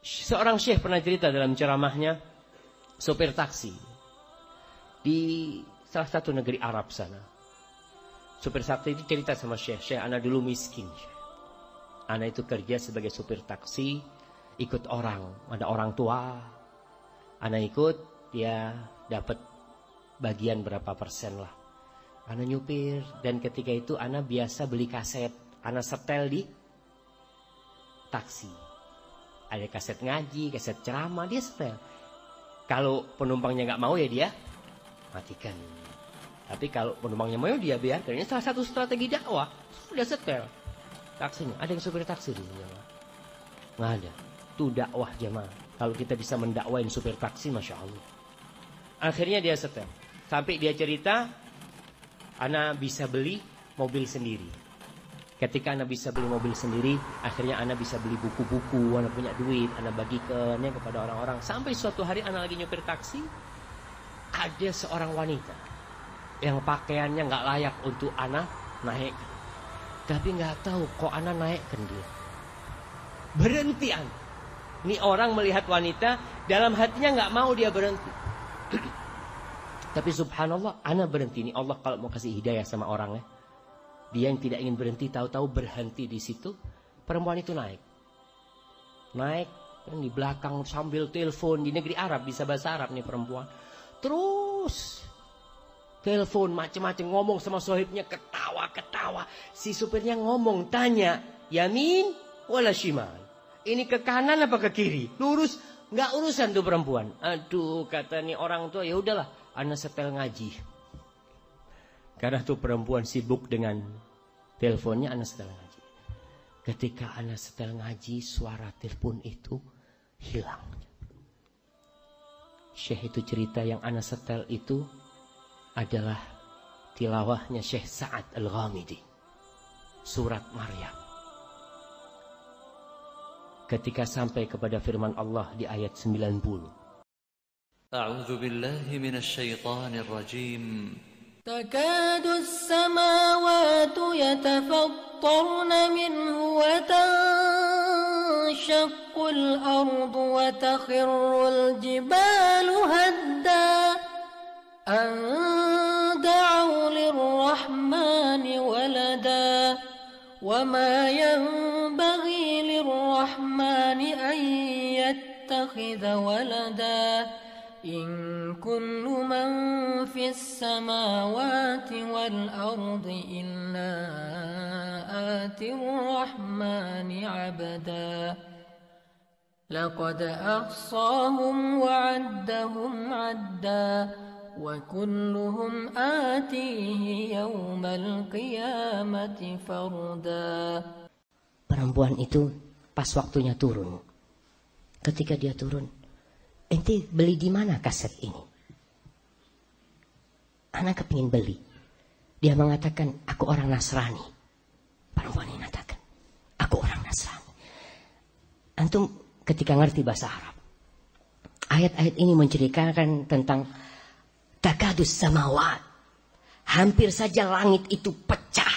Seorang syekh pernah cerita dalam ceramahnya, sopir taksi di salah satu negeri Arab sana. Sopir taksi itu cerita sama syekh, anak dulu miskin. Anak itu kerja sebagai sopir taksi, ikut orang, ada orang tua. Anak ikut, dia dapat bagian berapa persen lah. Anak nyupir, dan ketika itu anak biasa beli kaset. Anak setel di taksi. Ada kaset ngaji, kaset ceramah, dia setel. Kalau penumpangnya nggak mau ya dia matikan. Tapi kalau penumpangnya mau dia biarkan. Ini salah satu strategi dakwah. Sudah setel taksinya. Ada yang supir taksi di sini? Nggak ada. Itu dakwah jemaah. Kalau kita bisa mendakwain supir taksi, masya Allah. Akhirnya dia setel. Sampai dia cerita, ana bisa beli mobil sendiri. Ketika ana bisa beli mobil sendiri, akhirnya ana bisa beli buku-buku, ana punya duit, ana bagikannya kepada orang-orang. Sampai suatu hari ana lagi nyopir taksi, ada seorang wanita yang pakaiannya nggak layak untuk ana naik. Tapi nggak tahu kok ana naikkan dia. Berhenti ana. Ini orang melihat wanita, dalam hatinya nggak mau dia berhenti. Tapi subhanallah, ana berhenti. Ini Allah kalau mau kasih hidayah sama orangnya. Dia yang tidak ingin berhenti, tahu-tahu berhenti di situ. Perempuan itu naik. Naik kan di belakang sambil telepon. Di negeri Arab, bisa bahasa Arab nih perempuan. Terus telepon macam-macam, ngomong sama sohibnya, ketawa-ketawa. Si supirnya ngomong, tanya, yamin wala shimal. Ini ke kanan apa ke kiri? Lurus, nggak urusan tuh perempuan. Aduh, kata nih orang tua, ya udahlah, ana setel ngaji. Karena tuh perempuan sibuk dengan teleponnya, ana setel ngaji. Ketika ana setel ngaji, suara telepon itu hilang. Syekh itu cerita yang ana setel itu adalah tilawahnya Syekh Sa'ad Al-Ghamidi, surat Maryam. Ketika sampai kepada firman Allah di ayat 90. A'udzu billahi minasy syaithanir rajim. تكاد السماوات يتفطرن منه وتنشق الأرض وتخر الجبال هدا أن دعوا للرحمن ولدا وما ينبغي للرحمن أن يتخذ ولدا إن كل من في السماوات والأرض إلا آتي الرحمن عبدا لقد أحصاهم وعدهم عدا وكلهم آتيه يوم القيامة فردا. Perempuan itu pas waktunya turun. Ketika dia turun, ente beli di mana kaset ini? Anak kepingin beli. Dia mengatakan, aku orang Nasrani. Perempuan ini mengatakan, aku orang Nasrani. Antum ketika ngerti bahasa Arab, ayat-ayat ini menceritakan tentang takadus samawat. Hampir saja langit itu pecah.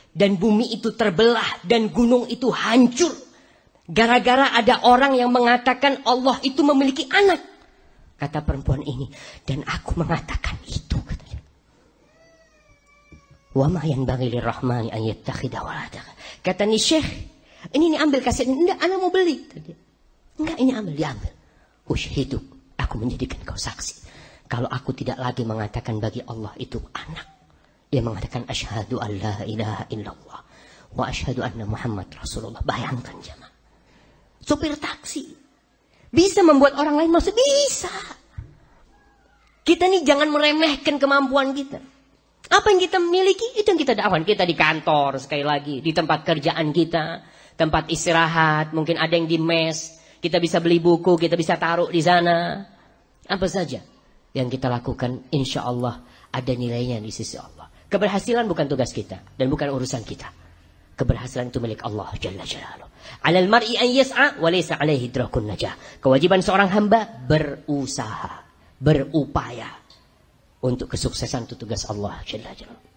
Dan bumi itu terbelah. Dan gunung itu hancur. Gara-gara ada orang yang mengatakan Allah itu memiliki anak. Kata perempuan ini. Dan aku mengatakan itu. Katanya. Wa ma yanbaghi lirrahmani an yattakhidha walada. Kata nih Syekh. Ini ambil kaset ini. Enggak, anak mau beli. Enggak, ini ambil, diambil. Usyhiduk. Aku menjadikan kau saksi. Kalau aku tidak lagi mengatakan bagi Allah itu anak. Dia mengatakan asyhadu an la ilaha illallah. Wa asyhadu anna Muhammad Rasulullah. Bayangkan jemaah. Supir taksi bisa membuat orang lain masuk, bisa. Kita nih jangan meremehkan kemampuan kita. Apa yang kita miliki itu yang kita dakwakan. Kita di kantor sekali lagi, di tempat kerjaan kita, tempat istirahat, mungkin ada yang di mes, kita bisa beli buku, kita bisa taruh di sana. Apa saja yang kita lakukan, insya Allah ada nilainya di sisi Allah. Keberhasilan bukan tugas kita dan bukan urusan kita. Keberhasilan itu milik Allah Jalla Jalaluh. Alal mar'i an yas'a wa laysa alaihi idrakun najah. Kewajiban seorang hamba berusaha, berupaya untuk kesuksesan itu tugas Allah Jalla Jalaluh.